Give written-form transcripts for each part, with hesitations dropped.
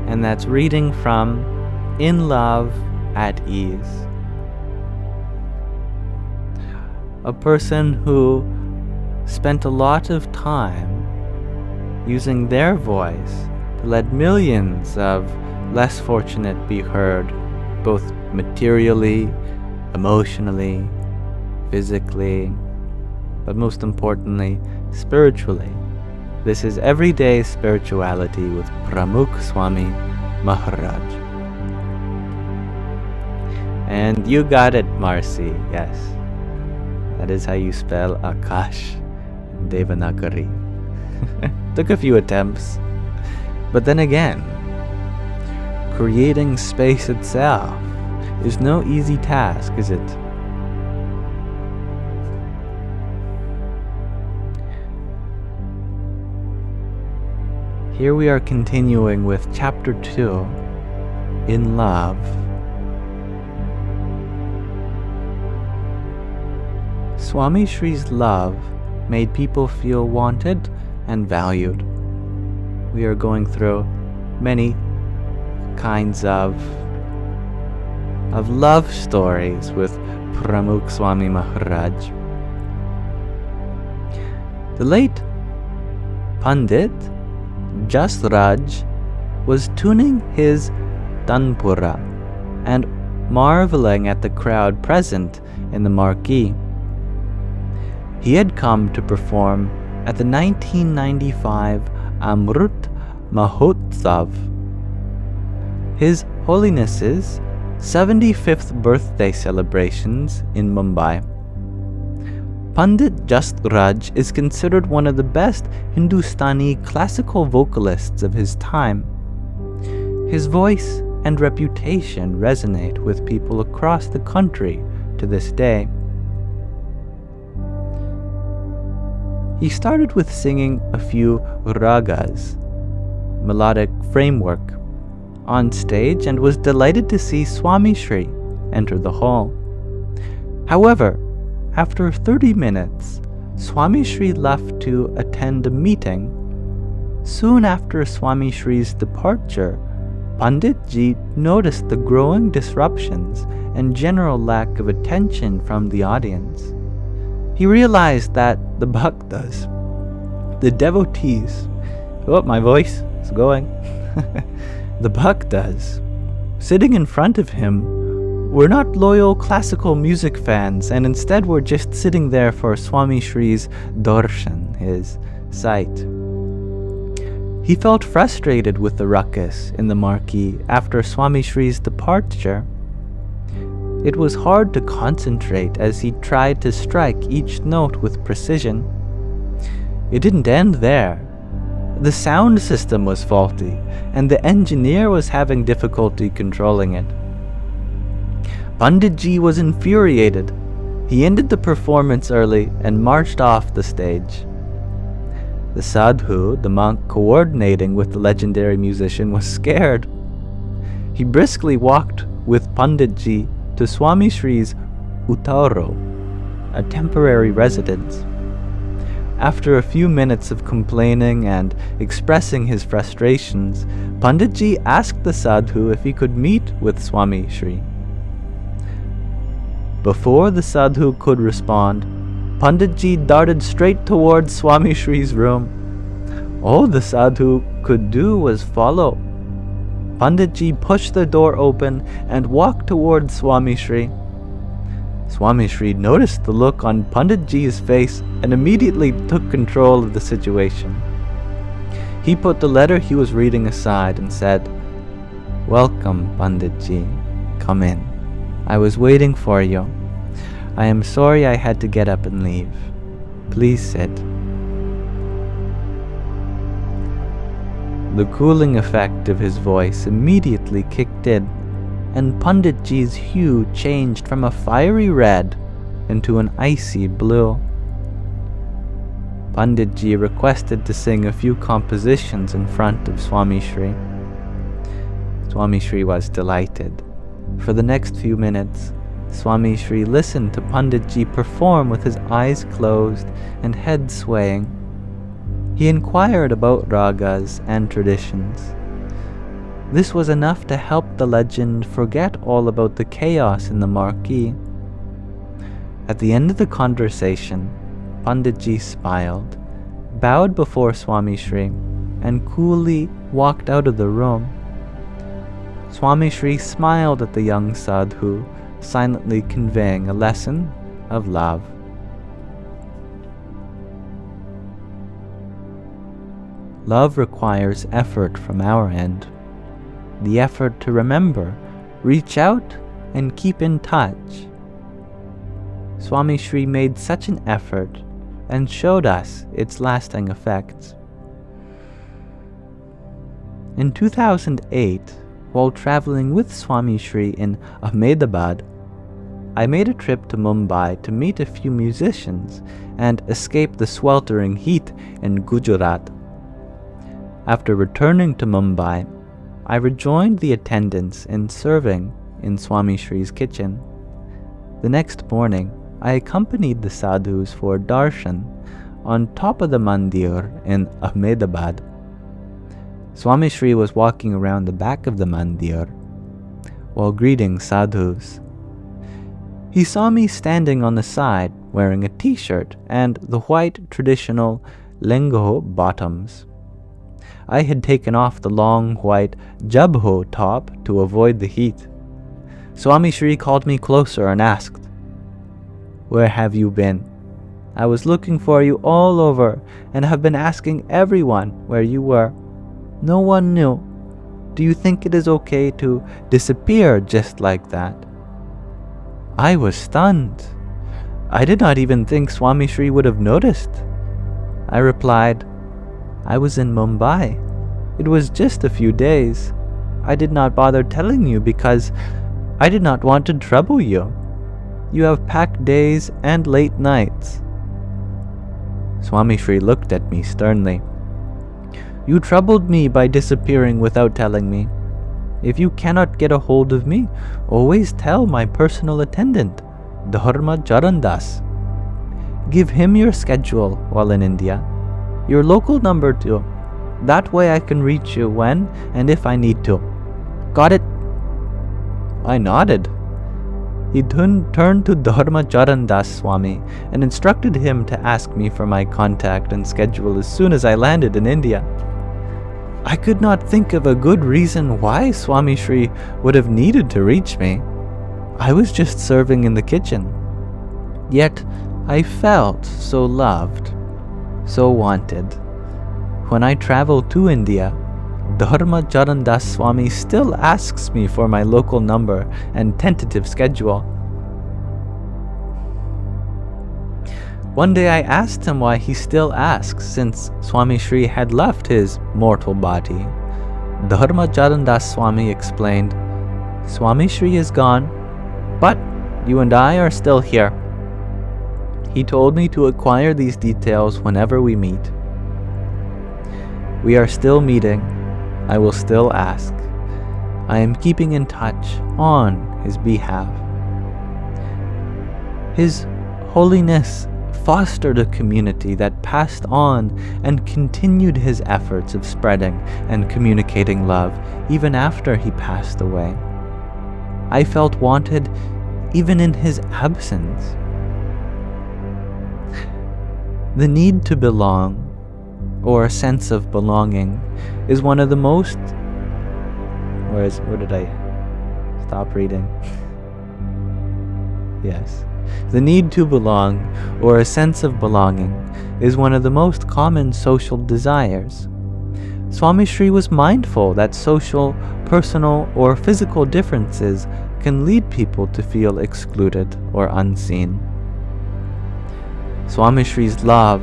and that's reading from In Love at Ease. A person who spent a lot of time using their voice to let millions of less fortunate be heard, both materially, emotionally, physically, but most importantly, spiritually. This is Everyday Spirituality with Pramukh Swami Maharaj. And you got it, Marcy, yes. That is how you spell Akash in Devanagari. Took a few attempts, but then again, creating space itself is no easy task, is it? Here we are continuing with Chapter 2, In Love. Swamishri's love made people feel wanted and valued. We are going through many kinds of love stories with Pramukh Swami Maharaj. The late Pandit Jasraj was tuning his tanpura and marveling at the crowd present in the marquee. He had come to perform at the 1995 Amrut Mahotsav, His Holiness's 75th birthday celebrations in Mumbai. Pandit Jasraj is considered one of the best Hindustani classical vocalists of his time. His voice and reputation resonate with people across the country to this day. He started with singing a few ragas, melodic framework, on stage and was delighted to see Swamishri enter the hall. However, after 30 minutes, Swamishri left to attend a meeting. Soon after Swamishri's departure, Panditji noticed the growing disruptions and general lack of attention from the audience. He realized that the bhaktas, the devotees, oh, my voice is going, the bhaktas sitting in front of him were not loyal classical music fans, and instead were just sitting there for Swamishri's darshan, his sight. He felt frustrated with the ruckus in the marquee after Swamishri's departure. It was hard to concentrate as he tried to strike each note with precision. It didn't end there. The sound system was faulty, and the engineer was having difficulty controlling it. Panditji was infuriated. He ended the performance early and marched off the stage. The sadhu, the monk coordinating with the legendary musician, was scared. He briskly walked with Panditji to Swamishri's Utaro, a temporary residence. After a few minutes of complaining and expressing his frustrations, Panditji asked the sadhu if he could meet with Swamishri. Before the sadhu could respond, Panditji darted straight towards Swamishri's room. All the sadhu could do was follow. Panditji pushed the door open and walked towards Swamishri. Swamishri noticed the look on Panditji's face and immediately took control of the situation. He put the letter he was reading aside and said, "Welcome, Panditji. Come in. I was waiting for you. I am sorry I had to get up and leave. Please sit." The cooling effect of his voice immediately kicked in, and Panditji's hue changed from a fiery red into an icy blue. Panditji requested to sing a few compositions in front of Swamishri. Swamishri was delighted. For the next few minutes, Swamishri listened to Panditji perform with his eyes closed and head swaying. He inquired about ragas and traditions. This was enough to help the legend forget all about the chaos in the marquee. At the end of the conversation, Panditji smiled, bowed before Swamishri, and coolly walked out of the room. Swamishri smiled at the young sadhu, silently conveying a lesson of love. Love requires effort from our end. The effort to remember, reach out, and keep in touch. Swamishri made such an effort and showed us its lasting effects. In 2008, while traveling with Swamishri in Ahmedabad, I made a trip to Mumbai to meet a few musicians and escape the sweltering heat in Gujarat. After returning to Mumbai, I rejoined the attendants in serving in Swamishri's kitchen. The next morning, I accompanied the sadhus for darshan on top of the mandir in Ahmedabad. Swamishri was walking around the back of the mandir while greeting sadhus. He saw me standing on the side wearing a t-shirt and the white traditional lengo bottoms. I had taken off the long white jabho top to avoid the heat. Swamishri called me closer and asked, "Where have you been? I was looking for you all over and have been asking everyone where you were. No one knew. Do you think it is okay to disappear just like that?" I was stunned. I did not even think Swamishri would have noticed. I replied, "I was in Mumbai. It was just a few days. I did not bother telling you because I did not want to trouble you. You have packed days and late nights." Swamishri looked at me sternly. "You troubled me by disappearing without telling me. If you cannot get a hold of me, always tell my personal attendant, Dharma Charandas. Give him your schedule while in India, your local number too. That way I can reach you when and if I need to. Got it?" I nodded. He turned to Dharma Charandas Swami and instructed him to ask me for my contact and schedule as soon as I landed in India. I could not think of a good reason why Swamishri would have needed to reach me. I was just serving in the kitchen. Yet I felt so loved, so wanted. When I travel to India, Dharma Charandas Swami still asks me for my local number and tentative schedule. One day I asked him why he still asks since Swamishri had left his mortal body. Dharma Charandas Swami explained, "Swamishri is gone, but you and I are still here. He told me to acquire these details whenever we meet. We are still meeting. I will still ask. I am keeping in touch on his behalf." His Holiness fostered a community that passed on and continued his efforts of spreading and communicating love even after he passed away. I felt wanted even in his absence. The need to belong, or a sense of belonging, is one of the most... Where did I stop reading? Yes. The need to belong, or a sense of belonging, is one of the most common social desires. Swamishri was mindful that social, personal, or physical differences can lead people to feel excluded or unseen. Swamishri's love,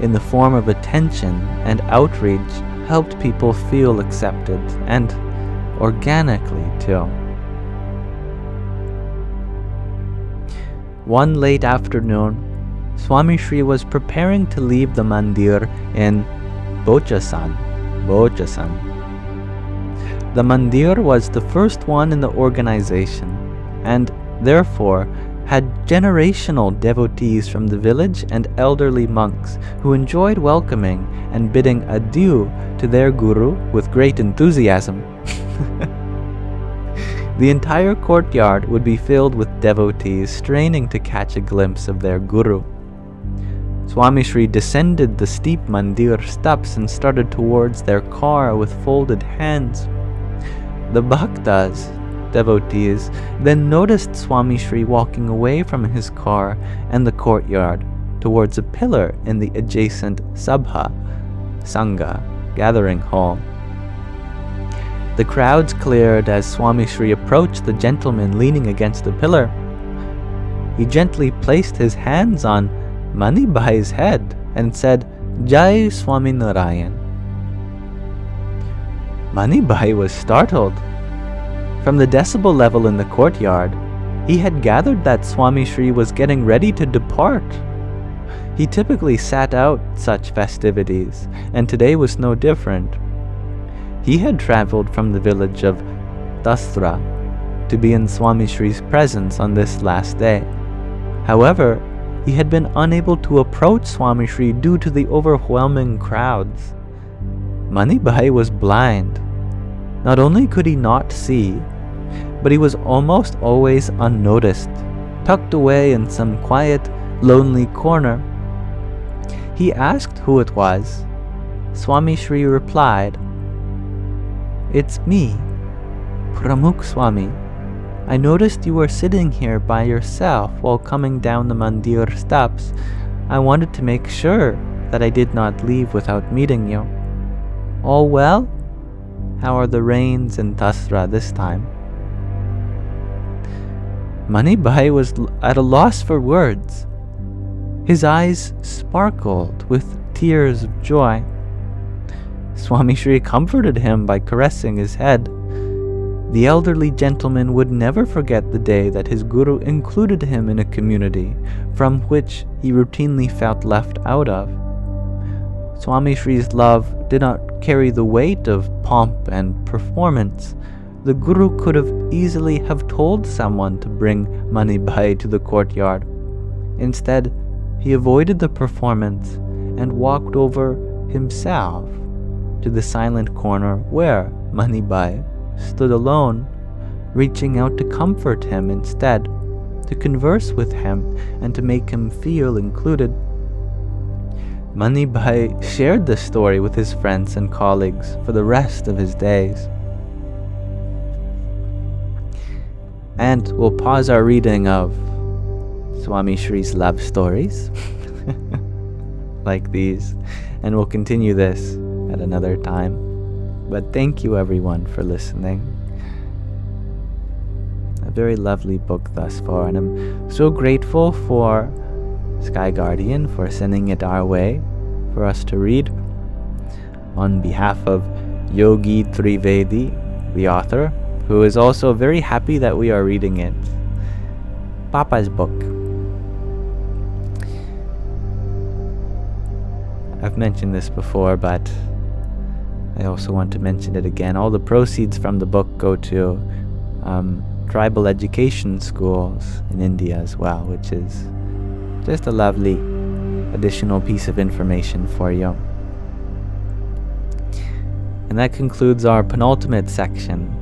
in the form of attention and outreach, helped people feel accepted, and organically too. One late afternoon, Swamishri was preparing to leave the mandir in Bochasan. The mandir was the first one in the organization, and therefore had generational devotees from the village and elderly monks who enjoyed welcoming and bidding adieu to their guru with great enthusiasm. The entire courtyard would be filled with devotees straining to catch a glimpse of their guru. Swamishri descended the steep mandir steps and started towards their car with folded hands. The bhaktas, devotees, then noticed Swamishri walking away from his car and the courtyard towards a pillar in the adjacent sabha, sangha, gathering hall. The crowds cleared as Swamishri approached the gentleman leaning against the pillar. He gently placed his hands on Manibhai's head and said, "Jai Swami Narayan." Manibhai was startled. From the decibel level in the courtyard, he had gathered that Swamishri was getting ready to depart. He typically sat out such festivities, and today was no different. He had traveled from the village of Dasra to be in Swamishri's presence on this last day. However, he had been unable to approach Swamishri due to the overwhelming crowds. Manibhai was blind. Not only could he not see, but he was almost always unnoticed, tucked away in some quiet, lonely corner. He asked who it was. Swamishri replied, "It's me, Pramukh Swami. I noticed you were sitting here by yourself while coming down the mandir steps. I wanted to make sure that I did not leave without meeting you. All well? How are the rains in Dasra this time?" Manibhai was at a loss for words. His eyes sparkled with tears of joy. Swamishri comforted him by caressing his head. The elderly gentleman would never forget the day that his guru included him in a community from which he routinely felt left out of. Swamishri's love did not carry the weight of pomp and performance. The guru could have easily have told someone to bring Manibhai to the courtyard. Instead, he avoided the performance and walked over himself to the silent corner where Manibhai stood alone, reaching out to comfort him instead, to converse with him and to make him feel included. Manibhai shared the story with his friends and colleagues for the rest of his days. And we'll pause our reading of Swamishri's love stories like these, and we'll continue this at another time. But thank you everyone for listening. A very lovely book thus far, and I'm so grateful for Sky Guardian for sending it our way for us to read. On behalf of Yogi Trivedi, the author, who is also very happy that we are reading it. Papa's book. I've mentioned this before, but I also want to mention it again. All the proceeds from the book go to tribal education schools in India as well, which is just a lovely additional piece of information for you. And that concludes our penultimate section